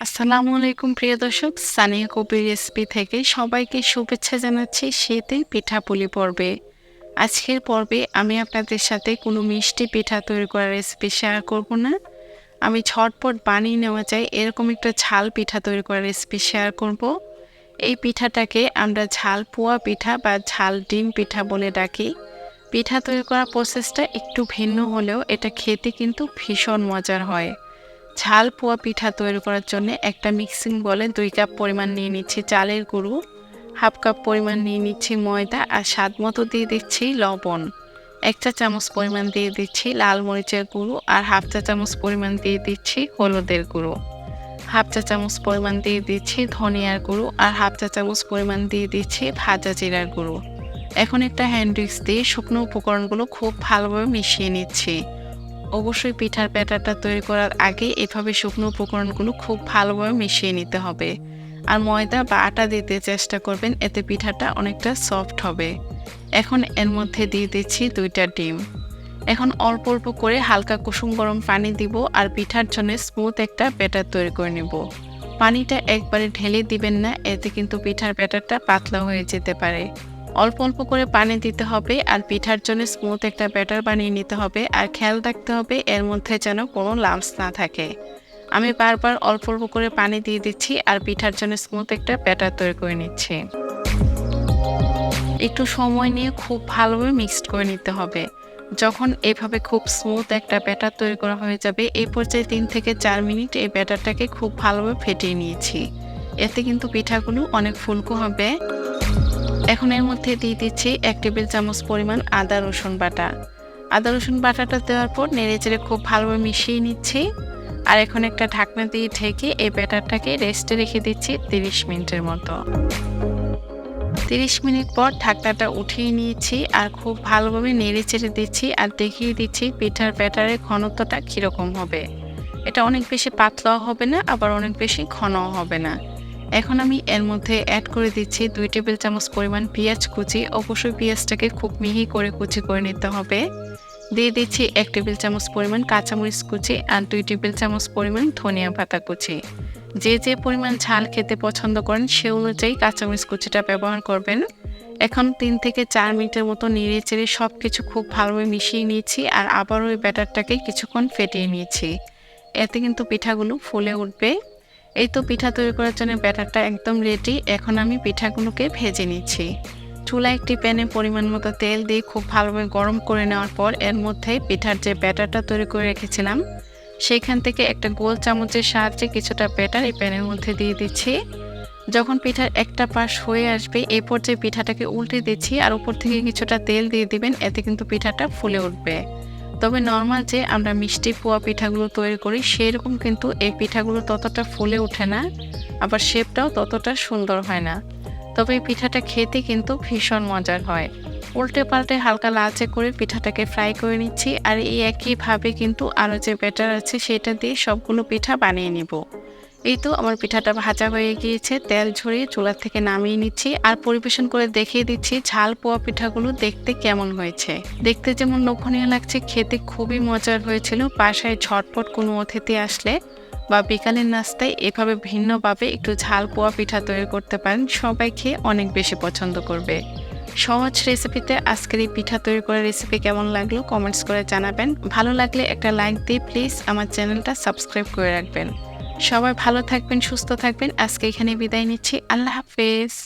আসসালামু আলাইকুম প্রিয় দর্শক, সানিয়া কবির রেসিপি থেকে সবাইকে শুভেচ্ছা জানাচ্ছি শীতের পিঠাপুলি পর্বে। আজকের পর্বে আমি আপনাদের সাথে কোনো মিষ্টি পিঠা তৈরি করার রেসিপি শেয়ার করব না। আমি ঝটপট বানিয়ে নেওয়া যায় এরকম একটা ঝাল পিঠা তৈরি করার রেসিপি শেয়ার করব। এই পিঠাটাকে আমরা ঝাল পোয়া পিঠা বা ঝাল ডিম পিঠা বলে ডাকি। পিঠা তৈরি করার প্রসেসটা একটু ভিন্ন হলেও এটা খেতে কিন্তু ভীষণ মজার হয়। ঝাল পোয়া পিঠা তৈরি করার জন্য একটা মিক্সিং বলে 2 কাপ পরিমাণ নিয়ে নিচ্ছি চালের গুঁড়ো, হাফ কাপ পরিমাণ নিয়ে নিচ্ছি ময়দা আর স্বাদ মতো দিয়ে দিচ্ছি লবণ। 1 চা চামচ পরিমাণ দিয়ে দিচ্ছি লাল মরিচের গুঁড়ো আর হাফ চা চামচ পরিমাণ দিয়ে দিচ্ছি হলুদের গুঁড়ো। হাফ চা চামচ পরিমাণ দিয়ে দিচ্ছি ধনিয়ার গুঁড়ো আর হাফ চা চামচ পরিমাণ দিয়ে দিচ্ছি ভাজা জিরার গুঁড়ো। এখন একটা হ্যান্ড উইক্স দিয়ে শুকনো উপকরণগুলো খুব ভালোভাবে মিশিয়ে নিচ্ছি। অবশ্যই পিঠার ব্যাটারটা তৈরি করার আগে এভাবে শুকনো উপকরণগুলো খুব ভালোভাবে মিশিয়ে নিতে হবে। আর ময়দা বা আটা দিতে চেষ্টা করবেন, এতে পিঠাটা অনেকটা সফট হবে। এখন এর মধ্যে দিয়ে দিচ্ছি 2টা ডিম। এখন অল্প অল্প করে হালকা কুসুম গরম পানি দিব আর পিঠার জন্য স্মুথ একটা ব্যাটার তৈরি করে নেব। পানিটা একবারে ঢেলে দিবেন না, এতে কিন্তু পিঠার ব্যাটারটা পাতলা হয়ে যেতে পারে। অল্প অল্প করে পানি দিতে হবে আর পিঠার জন্য স্মুথ একটা ব্যাটার বানিয়ে নিতে হবে। আর খেয়াল রাখতে হবে এর মধ্যে যেন কোনো লাম্পস না থাকে। আমি বারবার অল্প অল্প করে পানি দিয়ে দিচ্ছি আর পিঠার জন্য স্মুথ একটা ব্যাটার তৈরি করে নিচ্ছি। একটু সময় নিয়ে খুব ভালোভাবে মিক্সড করে নিতে হবে। যখন এভাবে খুব স্মুথ একটা ব্যাটার তৈরি করা হয়ে যাবে, এই পর্যায়ে 3 থেকে 4 মিনিট এই ব্যাটারটাকে খুব ভালোভাবে ফেটিয়ে নিয়েছি। এতে কিন্তু পিঠাগুলো অনেক ফুলকো হবে। এখন এর মধ্যে দিয়ে দিচ্ছি 1 টেবিল চামচ পরিমাণ আদা রসুন বাটা। আদা রসুন বাটাটা দেওয়ার পর নেড়েচেড়ে খুব ভালোভাবে মিশিয়ে নিচ্ছি। আর এখন একটা ঢাকনা দিয়ে ঢেকে এই ব্যাটারটাকে রেস্টে রেখে দিচ্ছি 30 মিনিটের মতো। 30 মিনিট পর ঢাকনাটা উঠিয়ে নিয়েছি আর খুব ভালোভাবে নেড়েচেড়ে দিচ্ছি আর দেখিয়ে দিচ্ছি পিঠার ব্যাটারের ঘনত্বটা কীরকম হবে। এটা অনেক বেশি পাতলাও হবে না, আবার অনেক বেশি ঘনও হবে না। এখন আমি এর মধ্যে অ্যাড করে দিচ্ছি 2 টেবিল চামচ পরিমাণ পেঁয়াজ কুচি। অবশ্যই পেঁয়াজটাকে খুব মিহি করে কুচি করে নিতে হবে। দিয়ে দিচ্ছি 1 টেবিল চামচ পরিমাণ কাঁচামরিচ কুচি আর 2 টেবিল চামচ পরিমাণ ধনিয়া পাতা কুচি। যে যে পরিমাণ ঝাল খেতে পছন্দ করেন সে অনুযায়ী কাঁচামরিচ কুচিটা ব্যবহার করবেন। এখন 3 থেকে 4 মিনিটের মতো নেড়ে চেড়ে সব কিছু খুব ভালোভাবে মিশিয়ে নিয়েছি আর আবারও ওই ব্যাটারটাকে কিছুক্ষণ ফেটিয়ে নিয়েছি। এতে কিন্তু পিঠাগুলো ফুলে উঠবে। এই তো পিঠা তৈরি করার জন্য ব্যাটারটা একদম রেডি। এখন আমি পিঠাগুলোকে ভেজে নিচ্ছি। চুলায় একটি প্যানে পরিমাণ মতো তেল দিয়ে খুব ভালোভাবে গরম করে নেওয়ার পর এর মধ্যে পিঠার যে ব্যাটারটা তৈরি করে রেখেছিলাম সেখান থেকে একটা গোল চামচের সাহায্যে কিছুটা ব্যাটার এই প্যানের মধ্যে দিয়ে দিচ্ছি। যখন পিঠার একটা পাশ হয়ে আসবে এই পর্যায়ে পিঠাটাকে উল্টে দিচ্ছি আর উপর থেকে কিছুটা তেল দিয়ে দিবেন, এতে কিন্তু পিঠাটা ফুলে উঠবে। তবে নর্মাল যে আমরা মিষ্টি পোয়া পিঠাগুলো তৈরি করি সেরকম কিন্তু এই পিঠাগুলো ততটা ফুলে ওঠে না, আবার শেপটাও ততটা সুন্দর হয় না। তবে এই পিঠাটা খেতে কিন্তু ভীষণ মজার হয়। উল্টে পাল্টে হালকা লালচে করে পিঠাটাকে ফ্রাই করে নিচ্ছি আর এই একইভাবে কিন্তু আরও যে ব্যাটার আছে সেটা দিয়ে সবগুলো পিঠা বানিয়ে নিব। এই তো আমার পিঠাটা ভাজা হয়ে গিয়েছে, তেল ঝরিয়ে চুলা থেকে নামিয়ে নিচ্ছি আর পরিবেশন করে দেখিয়ে দিচ্ছি ঝাল পোয়া পিঠাগুলো দেখতে কেমন হয়েছে। দেখতে যেমন লোভনীয় লাগছে, খেতে খুবই মজার হয়েছিল। বাসায় ঝটপট কোনো অতিথি আসলে বা বিকালের নাস্তায় এভাবে ভিন্নভাবে একটু ঝাল পোয়া পিঠা তৈরি করতে পারেন, সবাই খেয়ে অনেক বেশি পছন্দ করবে। সহজ রেসিপিতে আজকের এই পিঠা তৈরি করার রেসিপি কেমন লাগলো কমেন্টস করে জানাবেন। ভালো লাগলে একটা লাইক দিয়ে প্লিজ আমার চ্যানেলটা সাবস্ক্রাইব করে রাখবেন। সবাই ভালো থাকবেন, সুস্থ থাকবেন। আজকে এখানে বিদায় নিচ্ছি। আল্লাহ হাফেজ।